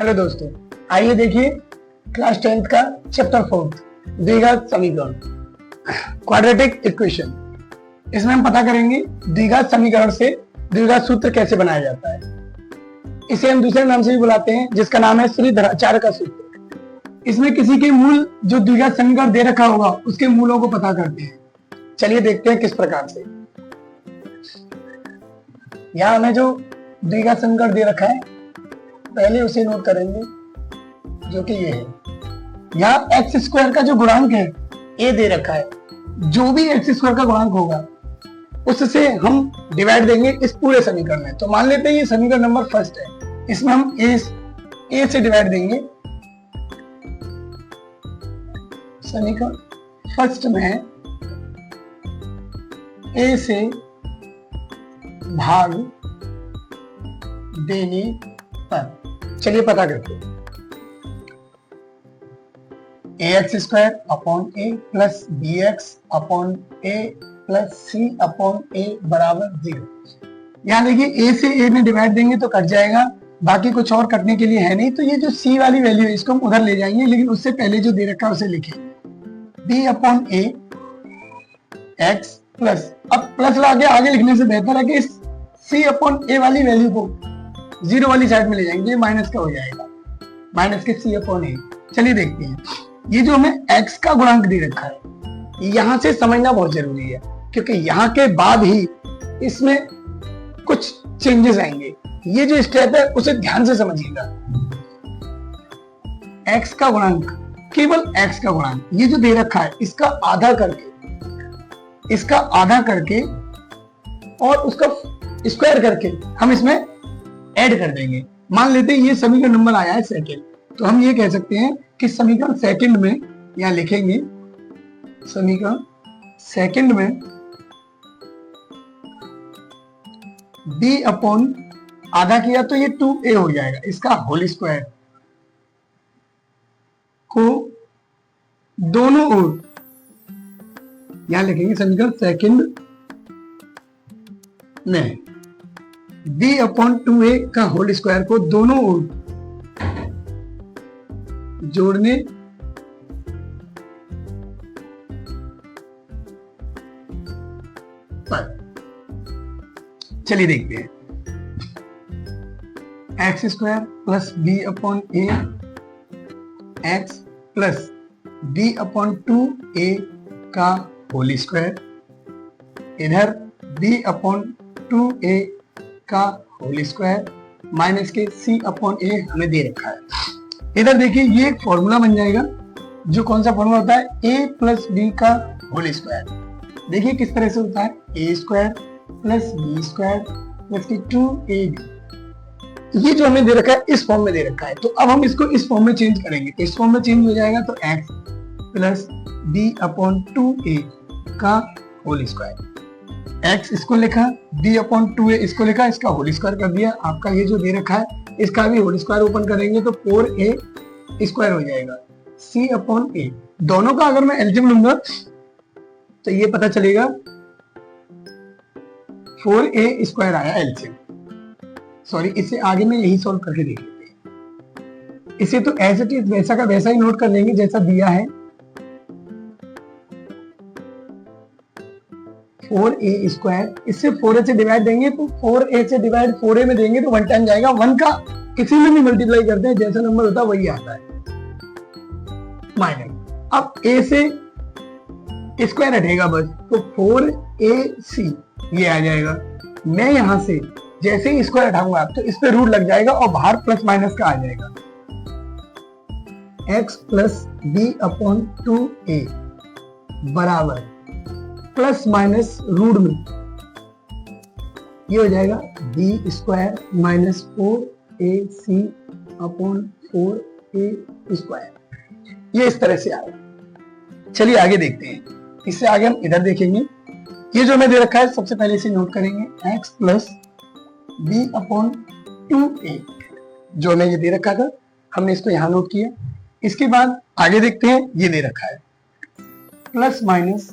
Hello दोस्तों, आइए देखिए क्लास 10th का चैप्टर 4 द्विघात समीकरण क्वाड्रेटिक इक्वेशन। इसमें हम पता करेंगे द्विघात समीकरण से द्विघात सूत्र कैसे बनाया जाता है। इसे हम दूसरे नाम से भी बुलाते हैं जिसका नाम है श्रीधराचार्य का सूत्र। इसमें किसी के मूल जो द्विघात समीकरण दे रखा होगा उसके मूलों को पता करते हैं। चलिए देखते हैं किस प्रकार से। यहाँ हमें जो द्विघात समीकरण दे रखा है पहले उसे नोट करेंगे जो कि ये है। यहाँ एक्स स्क्वायर का जो गुणांक है ए दे रखा है। जो भी एक्स स्क्वायर का गुणांक होगा उससे हम डिवाइड देंगे इस पूरे समीकरण में। तो मान लेते हैं ये समीकरण नंबर फर्स्ट है, इसमें हम ए से डिवाइड देंगे। समीकरण फर्स्ट में ए से भाग देने पर चलिए पता करते हैं। ए एक्स स्क्वायर अपॉन ए प्लस बी एक्स अपॉन ए प्लस सी अपॉन ए बराबर 0। यहाँ देखिए ए से ए में डिवाइड देंगे तो कट जाएगा, बाकी कुछ और कटने के लिए है नहीं। तो ये जो सी वाली वैल्यू है इसको हम उधर ले जाएंगे, लेकिन उससे पहले जो दे रखा है उसे लिखेंगे B upon A X plus. अब प्लस लाके आगे लिखने से बेहतर है कि इस सी अपॉन ए वाली वैल्यू को 0 वाली साइड में ले जाएंगे, माइनस का हो जाएगा, माइनस के सी अपॉन ए। चलिए देखते हैं ये जो हमें x का गुणांक दे रखा है यहां से समझना बहुत जरूरी है, क्योंकि यहाँ के बाद ही इसमें कुछ चेंजेस आएंगे। ये जो स्टेप है उसे ध्यान से समझिएगा। x का गुणांक, केवल x का गुणांक, ये जो दे रखा है इसका आधा करके और उसका स्क्वायर करके हम इसमें ऐड कर देंगे। मान लेते हैं ये समीकरण नंबर आया है सेकंड, तो हम ये कह सकते हैं कि समीकरण सेकंड में यहां लिखेंगे समीकरण सेकंड में b अपॉन आधा किया तो ये 2a हो जाएगा, इसका होल स्क्वायर को दोनों ओर यहां लिखेंगे। समीकरण सेकंड में b अपॉन 2a का होल स्क्वायर को दोनों ओर जोड़ने पर चलिए देखते हैं X square plus B upon A X plus B upon 2a का होल स्क्वायर, इधर b अपॉन 2a का होल स्क्वायर माइनस के c अपॉन a हमें दे रखा है। इधर देखिए ये एक फॉर्मूला बन जाएगा जो कौन सा फॉर्मूला होता है a प्लस बी का होल स्क्वायर। देखिए किस तरह से होता है a square plus B square plus की 2ab। ये जो हमें दे रखा है इस फॉर्म में दे रखा है, तो अब हम इसको इस फॉर्म में चेंज करेंगे। तो इस फॉर्म में चेंज हो जाएगा तो x plus B upon 2a का होल स्क्वायर। x इसको लिखा, b अपॉन 2a इसको लिखा, इसका होल स्क्वायर कर दिया। आपका ये जो दे रखा है इसका भी होल स्क्वायर ओपन करेंगे तो 4a स्क्वायर हो जाएगा c अपॉन a। दोनों का अगर मैं एलसीएम लूंगा तो ये पता चलेगा 4a स्क्वायर आया एलसीएम। सॉरी, इससे आगे में यही सॉल्व करके देख लेते हैं। इसे तो एज इट इज वैसा का वैसा ही नोट कर लेंगे जैसा दिया है। 4a स्क्वायर, इससे 4a से डिवाइड देंगे तो 4a से डिवाइड 4a में देंगे तो 1 टाइम जाएगा। 1 का किसी में भी मल्टीप्लाई करते हैं जैसा नंबर होता है वही आता है माइनस। अब a से स्क्वायर हटेगा बस, तो 4ac ये आ जाएगा। मैं यहां से जैसे ही स्क्वायर हटाऊंगा तो इस पे रूट लग जाएगा और बाहर प्लस माइनस का आ जाएगा। x plus B upon 2a बराबर प्लस माइनस रूट में ये हो जाएगा b square minus 4ac upon 4a square. ये इस तरह से आएगा। चलिए आगे देखते हैं। इससे आगे हम इधर देखेंगे। ये जो हमें दे रखा है सबसे पहले इसे नोट करेंगे x plus b upon 2a। जो हमें ये दे रखा था हमने इसको यहां नोट किया। इसके बाद आगे देखते हैं ये दे रखा है plus minus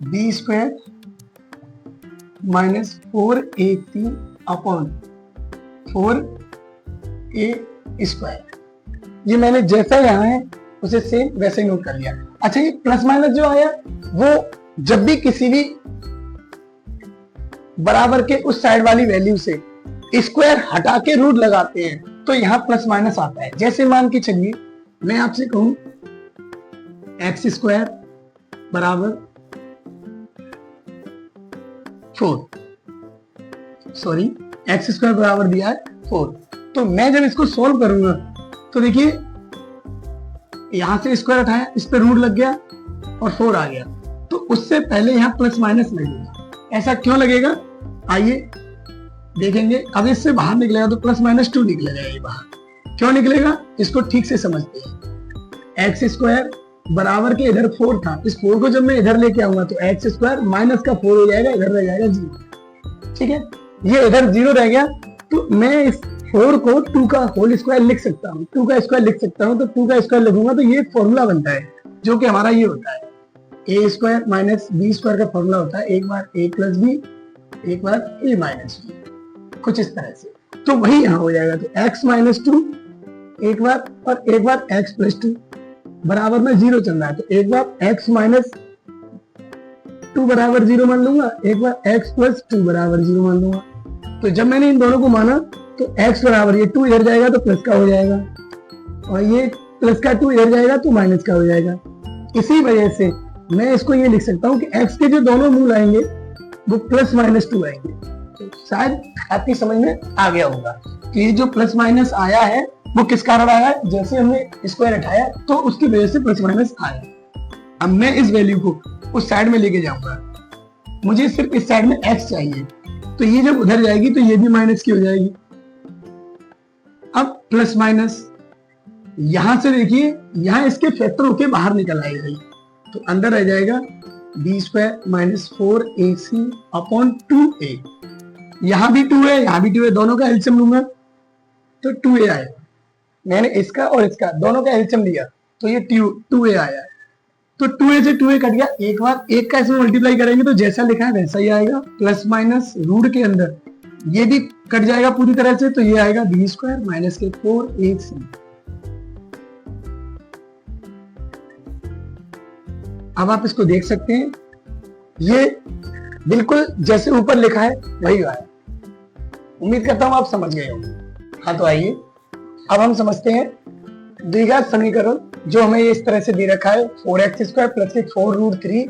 B square minus 4ac upon 4 A square. ये मैंने जैसा यहाँ है उसे सेम वैसे ही नोट कर लिया। अच्छा, ये प्लस माइनस जो आया वो जब भी किसी भी बराबर के उस साइड वाली वैल्यू से स्क्वायर हटा के रूट लगाते हैं तो यहाँ प्लस माइनस आता है। जैसे मान के चलिए मैं आपसे कहूं एक्स स्क्वायर बराबर 4, सॉरी एक्स स्क्वायर बराबर दिया है 4, तो मैं जब इसको सोल्व करूंगा तो देखिए यहां से स्क्वायर हटाया, इस पे रूट लग गया और 4 आ गया, तो उससे पहले यहाँ प्लस माइनस लगेगा। ऐसा क्यों लगेगा आइए देखेंगे। अब इससे बाहर निकलेगा तो प्लस माइनस 2 निकलेगा। ये बाहर क्यों निकलेगा इसको ठीक से समझते हैं। एक्स स्क्वायर बराबर के इधर 4 था, इस 4 को जब मैं इधर लेके आऊंगा तो एक्स स्क्वायर माइनस का 4 हो जाएगा, इधर रह जाएगा 0। ठीक है, ये इधर 0 रह गया तो मैं इस 4 को 2 का होल स्क्वायर लिख सकता हूँ, 2 का स्क्वायर लिख सकता हूँ। तो 2 का स्क्वायर लिखूंगा तो ये फॉर्मूला बनता है जो कि हमारा ये होता है ए स्क्वायर माइनस बी स्क्वायर का फॉर्मूला होता है, एक बार ए प्लस बी एक बार ए माइनस बी, कुछ इस तरह से। तो वही यहाँ हो जाएगा, तो x माइनस 2 एक बार और एक बार x प्लस 2 बराबर में 0 चल रहा है, तो एक बार x माइनस 2 बराबर 0 मान लूंगा, एक बार x प्लस 2 बराबर 0 मान लूंगा। तो जब मैंने इन दोनों को माना तो x बराबर ये 2 इधर जाएगा तो प्लस का हो जाएगा और ये प्लस का 2 इधर जाएगा तो माइनस का हो जाएगा। इसी वजह से मैं इसको ये लिख सकता हूँ कि x के जो दोनों मूल आएंगे वो प्लस माइनस 2 आएंगे। तो शायद आपकी समझ में आ गया होगा कि ये जो प्लस माइनस आया है वो किस कारण आया है, जैसे हमने स्क्वायर हटाया तो उसकी वजह से प्लस माइनस आया। अब मैं इस वैल्यू को उस साइड में लेके जाऊंगा, मुझे सिर्फ इस साइड में x चाहिए, तो ये जब उधर जाएगी तो ये भी माइनस की हो जाएगी। अब प्लस माइनस यहां से देखिए यहां इसके फैक्टर होके बाहर निकल आएगा, तो अंदर रह जाएगा B square minus 4ac upon 2a। यहां भी 2 है यहां भी 2 है, दोनों का एलसीएम लूंगा तो 2a आएगा। मैंने इसका और इसका दोनों का एलसीएम लिया तो ये 2a आया, तो 2a से 2a कट गया, एक बार एक का इसमें मल्टीप्लाई करेंगे तो जैसा लिखा है वैसा ही आएगा। प्लस माइनस रूट के अंदर ये भी कट जाएगा पूरी तरह से, तो ये आएगा बी स्क्वायर माइनस के 4ac। अब आप इसको देख सकते हैं, ये बिल्कुल जैसे ऊपर लिखा है वही आया। उम्मीद करता हूं आप समझ गए होंगे। हाँ तो आइए अब हम समझते हैं द्विघात समीकरण जो हमें इस तरह से दे रखा है 4x square plus 4 root 3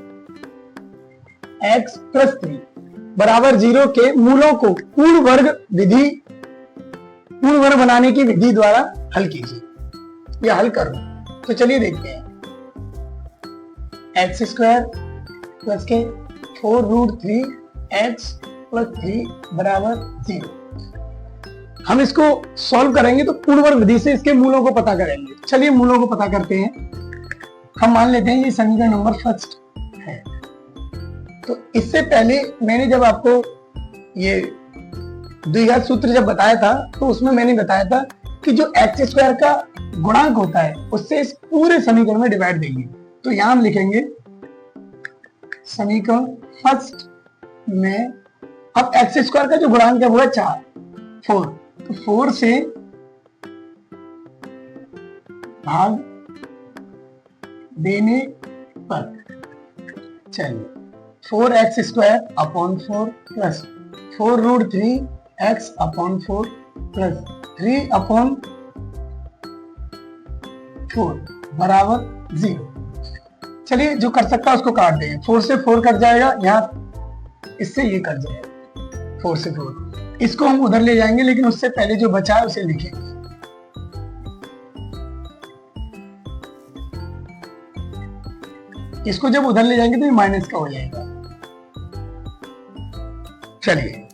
x plus 3 बराबर 0 के मूलों को पूर्ण वर्ग बनाने की विधि द्वारा हल कीजिए या हल करो। तो चलिए देखते हैं। एक्स स्क्वायर प्लस के 4 रूट 3 एक्स प्लस 3 बराबर 0। हम इसको सॉल्व करेंगे तो पूर्ण वर्ग विधि से इसके मूलों को पता करेंगे। चलिए मूलों को पता करते हैं। हम मान लेते हैं ये समीकरण नंबर फर्स्ट है। तो इससे पहले मैंने जब आपको ये द्विघात सूत्र जब बताया था तो उसमें मैंने बताया था कि जो एक्स स्क्वायर का गुणांक होता है उससे इस पूरे समीकरण में डिवाइड देंगे। तो यहां हम लिखेंगे समीकरण फर्स्ट में अब एक्स स्क्वायर का जो गुणांक है वो है 4 तो 4 से भाग देने पर चलिए 4x square upon 4 plus 4 root 3x upon 4 plus 3 upon 4 बराबर 0। चलिए जो कर सकता है उसको काट देंगे। 4 से 4 कट जाएगा, यहाँ इससे ये कट जाएगा 4 से 4। इसको हम उधर ले जाएंगे लेकिन उससे पहले जो बचा है उसे लिखेंगे। इसको जब उधर ले जाएंगे तो ये माइनस का हो जाएगा। चलिए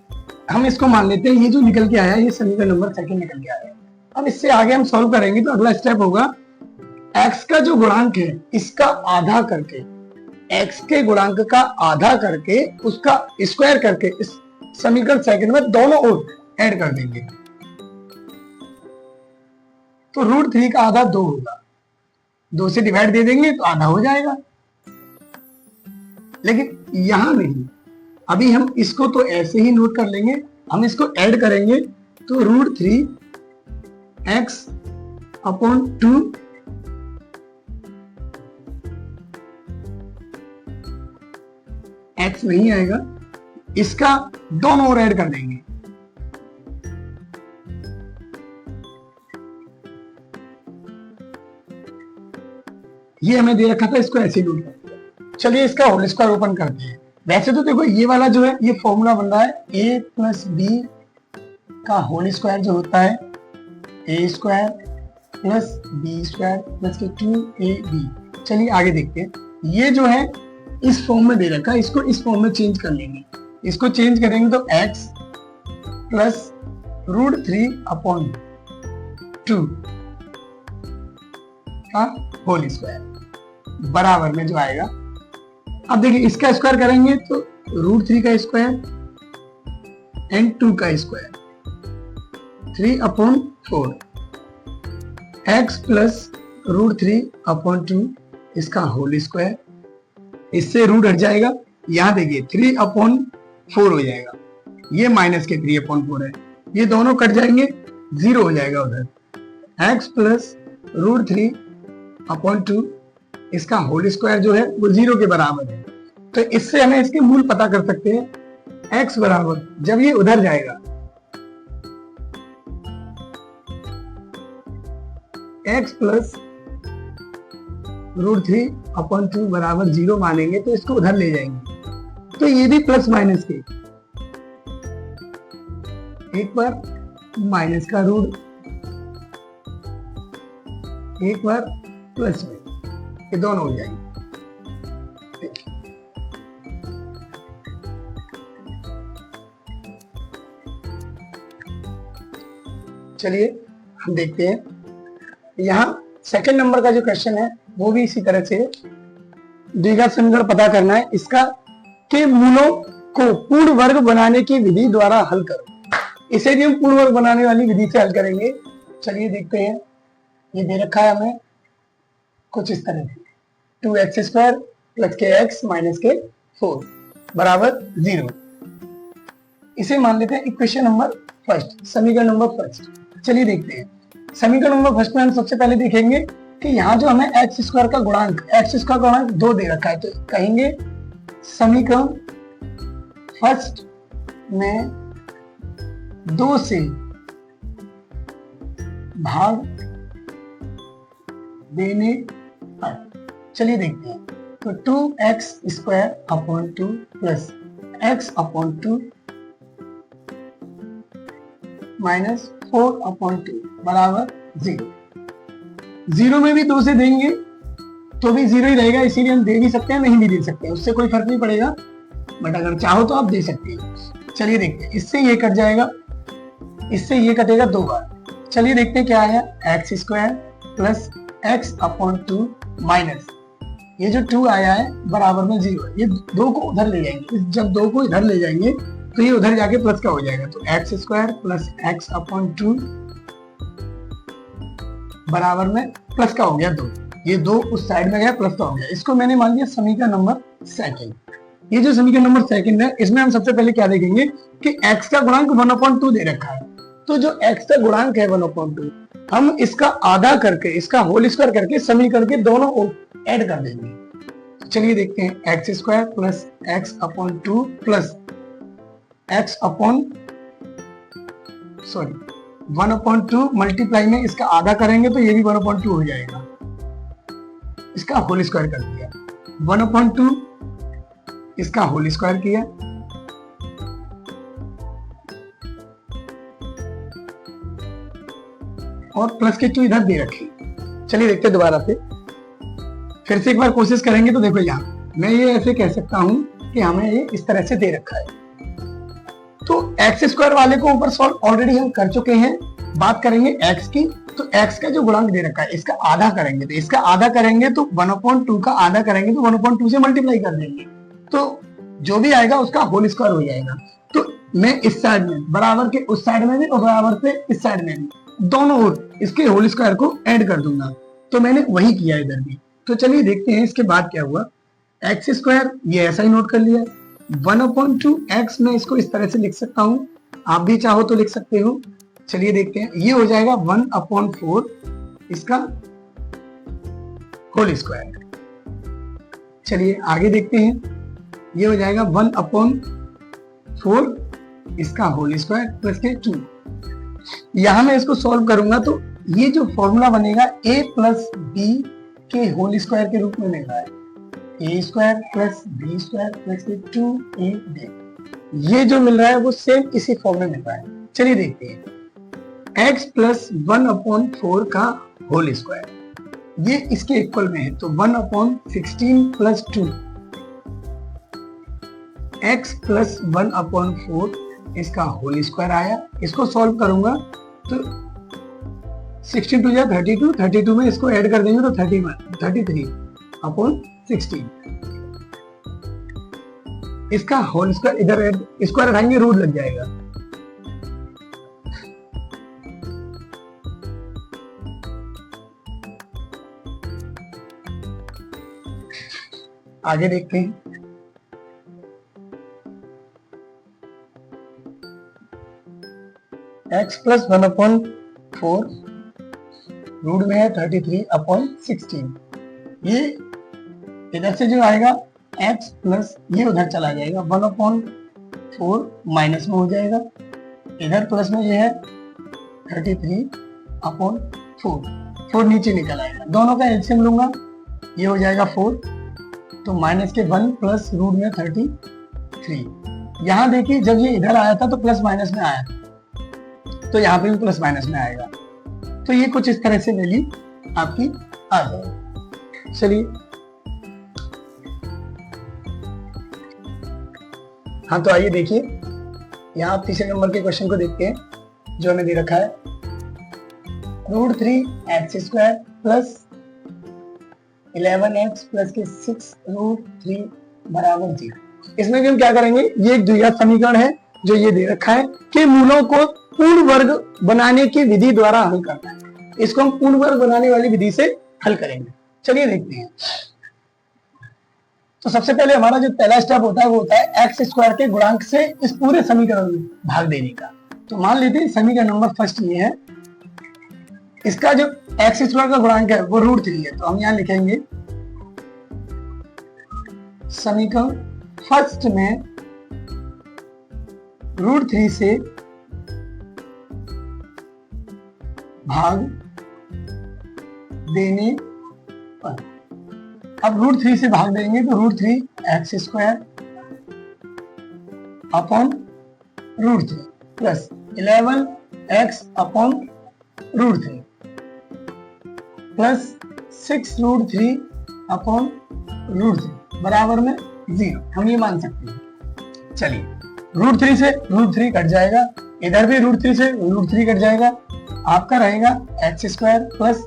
हम इसको मान लेते हैं, ये जो निकल के आया ये समीकरण नंबर सेकंड निकल के आया। अब इससे आगे हम सॉल्व करेंगे तो अगला स्टेप होगा x का जो गुणांक है इसका आधा करके, x के गुणांक का आधा करके उसका स्क्वायर करके इस समीकरण सेकंड में दोनों ओर ऐड कर देंगे। तो रूट 3 का आधा 2 होगा, 2 से डिवाइड दे देंगे तो आधा हो जाएगा। लेकिन यहां नहीं, अभी हम इसको तो ऐसे ही नोट कर लेंगे, हम इसको ऐड करेंगे तो रूट 3 एक्स अपॉन 2 एक्स नहीं आएगा, इसका दोनों ओर ऐड कर देंगे। ये हमें दे रखा था, इसको ऐसे नोट करते हैं। चलिए इसका होल स्क्वायर ओपन करते हैं। वैसे तो देखो ये वाला जो है ये फॉर्मूला बन रहा है a प्लस बी का होल स्क्वायर जो होता है a square plus B square plus के 2ab। चलिए आगे देखते हैं। ये जो है इस फॉर्म में दे रखा है, इसको इस फॉर्म में चेंज कर लेंगे। इसको चेंज करेंगे तो x प्लस √3/2 का होल स्क्वायर बराबर में जो आएगा। अब देखिए इसका स्क्वायर करेंगे तो √3 का स्क्वायर एंड 2 का स्क्वायर 3/4 x प्लस √3/2 इसका होल स्क्वायर। इससे रूट हट जाएगा, यहां देखिए 3/4 हो जाएगा, ये माइनस के 3/4 है, ये दोनों कट जाएंगे, 0 हो जाएगा उधर। x प्लस √3/2 इसका होल स्क्वायर जो है वो 0 के बराबर है। तो इससे हमें इसके मूल पता कर सकते हैं। x बराबर जब ये उधर जाएगा x प्लस √3/2 बराबर 0 मानेंगे तो इसको उधर ले जाएंगे, तो ये भी प्लस माइनस के, एक बार माइनस का रूट, एक बार प्लस में, ये दोनों हो जाएंगे। चलिए हम देखते हैं, यहाँ सेकंड नंबर का जो क्वेश्चन है वो भी इसी तरह से द्विघात समीकरण पता करना है, इसका के मूलों को पूर्ण वर्ग बनाने की विधि द्वारा हल करो। इसे भी हम पूर्ण वर्ग बनाने वाली विधि से हल करेंगे। चलिए देखते हैं, ये दे रखा है हमें कुछ इस तरह से 2x² प्लस kx माइनस के 4 बराबर 0। इसे मान लेते हैं इक्वेशन नंबर फर्स्ट, समीकरण नंबर फर्स्ट। चलिए देखते हैं, समीकरण नंबर फर्स्ट में हम सबसे पहले देखेंगे कि यहाँ जो हमें x² का गुणांक, x² का गुणांक 2 दे रखा है, तो कहेंगे समीकरण फर्स्ट में 2 से भाग देने पर। चलिए देखते हैं, तो 2x² 2 प्लस x/2 माइनस 4/2 बराबर 0। 0 में भी 2 से देंगे तो भी 0 ही रहेगा, इसीलिए हम दे भी सकते हैं, नहीं भी दे सकते हैं, उससे कोई फर्क नहीं पड़ेगा, बट अगर चाहो तो आप दे सकते हैं। चलिए देखते हैं, इससे ये कट जाएगा, इससे ये कटेगा 2 बार। चलिए देखते हैं क्या आया, x² प्लस x/2 माइनस ये जो 2 आया है बराबर में 0, ये 2 को उधर ले जाएंगे, जब 2 को इधर ले जाएंगे तो ये उधर जाके प्लस का हो जाएगा, तो x² प्लस x/2 बराबर में प्लस का हो गया 2, ये 2 उस साइड में गया, प्लस का हो गया। इसको मैंने मान लिया समीकरण नंबर सेकंड। ये जो समीकरण नंबर सेकंड है, इसमें हम सबसे पहले क्या देखेंगे कि x का गुणांक 1/2 दे रखा है, तो जो x का गुणांक है 1/2 हम इसका आधा करके, इसका होल स्क्वायर करके समीकरण के दोनों ओर ऐड कर देंगे। तो चलिए देखते हैं, x² plus x/2 plus x 1/2 multiply में इसका आधा करेंगे तो ये भी 1/2 हो जाएगा, इसका होल स्क्वायर कर दिया, 1/2 इसका होल स्क्वायर किया, और प्लस के 2 इधर दे रखे। चलिए देखते हैं दोबारा से, फिर से एक बार कोशिश करेंगे। तो देखो यहाँ मैं ये ऐसे कह सकता हूं कि हमें ये इस तरह से दे रखा है, तो x² वाले को ऊपर सॉल्व ऑलरेडी हम कर चुके हैं। बात करेंगे x की, तो x का जो गुणांक दे रखा है इसका आधा करेंगे, तो इसका आधा करेंगे तो 1/2 का आधा करेंगे तो 1/2 से मल्टीप्लाई कर देंगे, तो जो भी आएगा उसका होल स्क्वायर हो जाएगा। तो मैं इस साइड में बराबर के उस साइड में भी और बराबर से इस साइड में भी दोनों ओर इसके होल स्क्वायर को ऐड कर दूंगा, तो मैंने वही किया इधर भी। तो चलिए देखते हैं इसके बाद क्या हुआ, x² ये ऐसा ही नोट कर लिया, 1/2 x मैं इसको इस तरह से लिख सकता हूं, आप भी चाहो तो लिख सकते हो, चलिए देखते हैं, ये हो जाएगा 1/4 इसका होल स्क्वायर। चलिए आगे देखते हैं, ये हो जाएगा 1/4 इसका होल स्क्वायर प्लस के 2। यहां मैं इसको सॉल्व करूंगा तो ये जो फॉर्मूला बनेगा a प्लस बी के होल स्क्वायर के रूप में मिल रहा है, a square plus B square plus के 2ab। ये जो मिल रहा है वो सेम इसी फॉर्म में मिल रहा है। चलिए देखते हैं, x प्लस 1/4 का होल स्क्वायर, ये इसके इक्वल में है तो 1/16 प्लस 2, x प्लस 1/4 इसका होल स्क्वायर आया। इसको सॉल्व करूंगा तो 16 2 या 32, 32 में इसको ऐड कर देंगे तो 33/16। इसका होल स्क्वायर इधर ऐड स्क्वायर हटाएंगे रूट लग जाएगा। आगे देखते हैं, x प्लस 1/4 रूट में है 33/16। ये इधर से जो आएगा x प्लस ये उधर चला जाएगा, 1/4 माइनस में हो जाएगा, इधर प्लस में ये है 33/4, 4 नीचे निकल आएगा। दोनों का एलसीएम लूंगा, ये हो जाएगा 4, तो माइनस के 1 प्लस रूट में 33। यहाँ देखिए जब ये इधर आया था तो प्लस माइनस में आया था, तो यहाँ पे भी प्लस माइनस में आएगा। तो ये कुछ इस तरह से वैल्यू आपकी आ जाएगी। चलिए हाँ, तो आइए देखिए, यहाँ आप तीसरे नंबर के क्वेश्चन को देखते हैं जो हमें दे रखा है, √3x² प्लस 11x प्लस के 6√3 बराबर 0। इसमें भी हम क्या करेंगे, ये एक द्विघात समीकरण है जो ये दे रखा है कि मूलों को पूर्ण वर्ग बनाने की विधि द्वारा हल करना है। इसको हम पूर्ण वर्ग बनाने वाली विधि से हल करेंगे। चलिए देखते हैं। तो सबसे पहले हमारा जो पहला स्टेप होता है वो होता है x² के गुणांक से इस पूरे समीकरण में भाग देने का। तो मान लेते हैं समीकरण नंबर फर्स्ट ये है, इसका जो x² का गुणांक है वो √3 है, तो हम यहां लिखेंगे समीकरण फर्स्ट में √3 से भाग देने पर, अब √3 से भाग देंगे तो √3x² upon √3 plus 11x upon √3 plus 6√3 upon √3 बराबर में 0। हम ये मान सकते हैं। चलिए √3 से √3 कट जाएगा, इधर भी √3 से √3 कट जाएगा, आपका रहेगा x² प्लस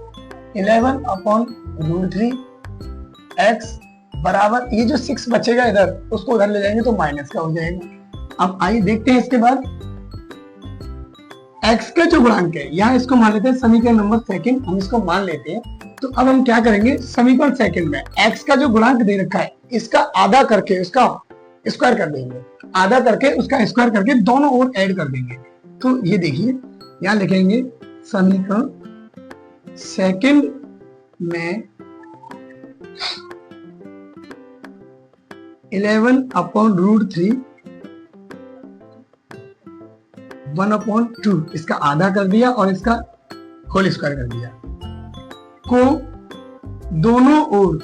11 अपॉन √3 x बराबर, ये जो 6 बचेगा इधर उसको उधर ले जाएंगे तो माइनस का हो जाएगा। अब आइए देखते हैं इसके बाद x का जो गुणांक है, यहाँ इसको मान लेते हैं समीकरण नंबर सेकंड, हम इसको मान लेते हैं। तो अब हम क्या करेंगे, समीकरण सेकंड में x का जो गुणांक दे रखा है इसका आधा करके उसका स्क्वायर कर देंगे, आधा करके उसका स्क्वायर करके दोनों ओर ऐड कर देंगे। तो ये देखिए यहाँ लिखेंगे समीकरण सेकंड में 11 अपॉन √3 1/2 इसका आधा कर दिया और इसका होल स्क्वायर कर दिया, को दोनों ओर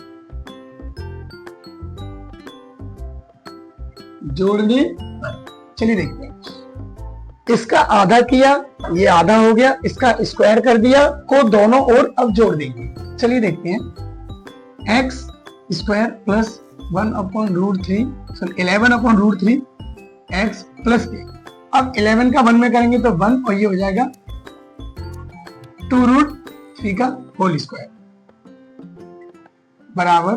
जोड़ने पर। चलिए देखते हैं, इसका आधा किया, ये आधा हो गया, इसका स्क्वायर कर दिया, को दोनों ओर अब जोड़ देंगे। चलिए देखते हैं, x² प्लस 1/√3 11/√3 x प्लस के, अब 11 का 1 में करेंगे तो 1 और ये हो जाएगा 2√3 का होल स्क्वायर बराबर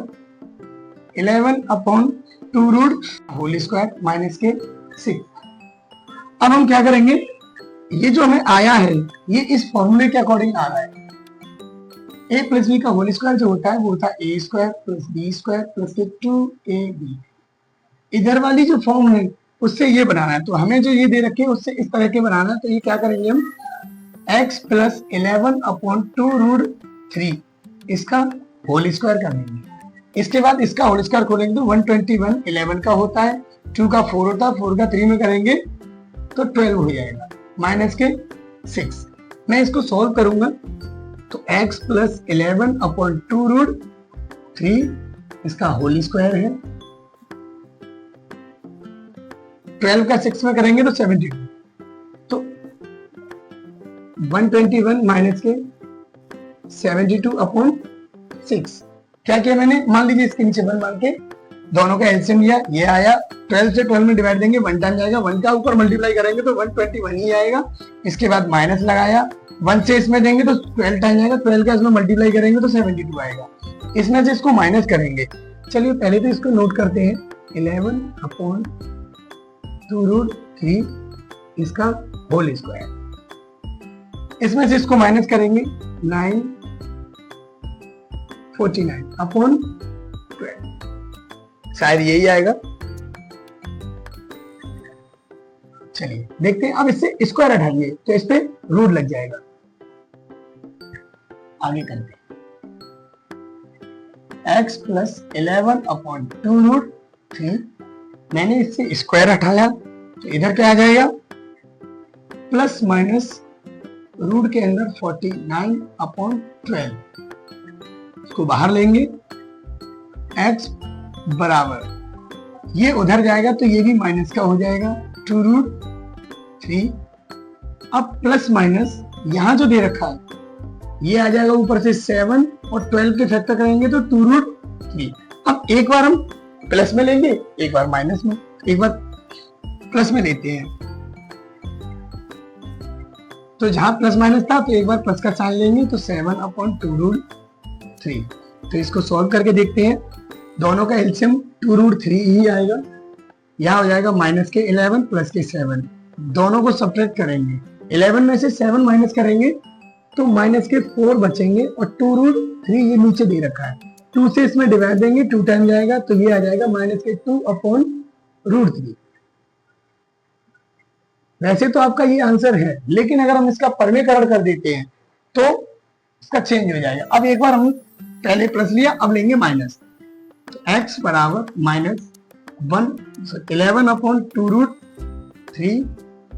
11/2 होल स्क्वायर माइनस के 6। अब हम क्या करेंगे, ये जो हमें आया है ये इस फॉर्मूले के अकॉर्डिंग आ रहा है। a प्लस बी का होल स्क्वायर जो होता है वो होता है a² प्लस b² प्लस के 2ab। इधर वाली जो फॉर्म है उससे ये बनाना है, तो हमें जो ये दे रखे है उससे इस तरह के बनाना है। तो ये क्या करेंगे, हम x प्लस 11 अपॉन 2 रूट 3 इसका होल स्क्वायर कर देंगे। इसके बाद इसका होल स्क्वायर खोलेंगे तो 121 11 का होता है, 2 का 4 होता है, 4 का 3 में करेंगे तो 12 हो जाएगा माइनस के 6। मैं इसको सॉल्व करूंगा तो x प्लस 11 अपॉन 2 रूट 3 इसका होल स्क्वायर है, 12 का 6 में करेंगे तो 72, तो 121 माइनस के 72 अपॉन 6। क्या किया मैंने, मान लीजिए इसके नीचे 1 मान के दोनों का एलसीएम लिया, ये आया 12 से 12 में डिवाइड देंगे 1 टाइम जाएगा, 1 का ऊपर मल्टीप्लाई करेंगे तो 121 ही आएगा। इसके बाद माइनस लगाया, 1 से इसमें देंगे तो 12 टाइम जाएगा, 12 का इसमें मल्टीप्लाई करेंगे तो 72 आएगा। इसमें से इसको माइनस करेंगे। चलिए पहले तो इसको नोट करते हैं, 11 अपॉन 2 रूट 3 इसका होल स्क्वायर। इसमें से इसको माइनस करेंगे 949 अपॉन 12, शायद यही आएगा। चलिए देखते हैं, अब इससे स्क्वायर हटाइए तो इस पे रूट लग जाएगा। आगे करते हैं, x प्लस 11 अपॉन 2 रूट 3, मैंने इससे स्क्वायर हटाया तो इधर क्या आ जाएगा, प्लस माइनस रूट के अंदर 49 अपॉन 12, इसको बाहर लेंगे, x बराबर ये उधर जाएगा तो ये भी माइनस का हो जाएगा 2 रूट 3। अब प्लस माइनस यहां जो दे रखा है ये आ जाएगा ऊपर से 7 और 12 के फैक्टर करेंगे तो 2 रूट 3। अब एक बार हम प्लस में लेंगे, एक बार माइनस में, एक बार प्लस में लेते हैं, तो जहां प्लस माइनस था तो एक बार प्लस का साइन लेंगे तो 7 अपॉन 2 रूट 3। तो इसको सॉल्व करके देखते हैं, दोनों का एलसीएम 2 रूट 3 ही आएगा। यहाँ हो जाएगा माइनस के 11 प्लस के 7, दोनों को सब्ट्रैक्ट करेंगे, 11 में से 7 माइनस करेंगे तो माइनस के 4 बचेंगे और 2 रूट 3 ये नीचे दे रखा है, 2 से इसमें डिवाइड देंगे, 2 टाइम जाएगा तो ये आ जाएगा माइनस के 2 अपॉन रूट 3। वैसे तो आपका ये आंसर है, लेकिन अगर हम इसका परमीकरण कर देते हैं तो इसका चेंज हो जाएगा। अब एक बार हम पहले प्लस लिया, अब लेंगे माइनस, तो x बराबर minus 11 upon 2 root 3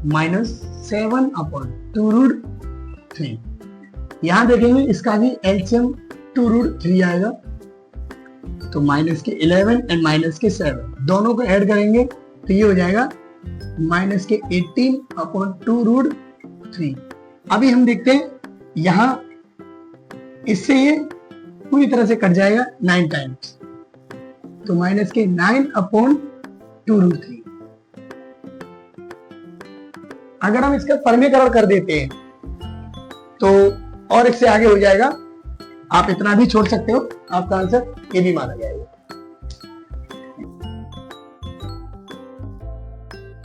minus 7 upon 2 root 3। यहां देखेंगे इसका भी एलसीएम 2 रूट 3 आएगा, तो माइनस के 11 एंड माइनस के 7 दोनों को ऐड करेंगे तो ये हो जाएगा माइनस के 18 अपॉन 2 रूट 3। अभी हम देखते हैं, यहां इससे ये पूरी तरह से कट जाएगा 9 टाइम्स, तो माइनस के 9 अपॉन 2 रूट 3। अगर हम इसका परमीकरण कर देते हैं तो और इससे आगे हो जाएगा, आप इतना भी छोड़ सकते हो, आपका आंसर ये भी माना जाएगा।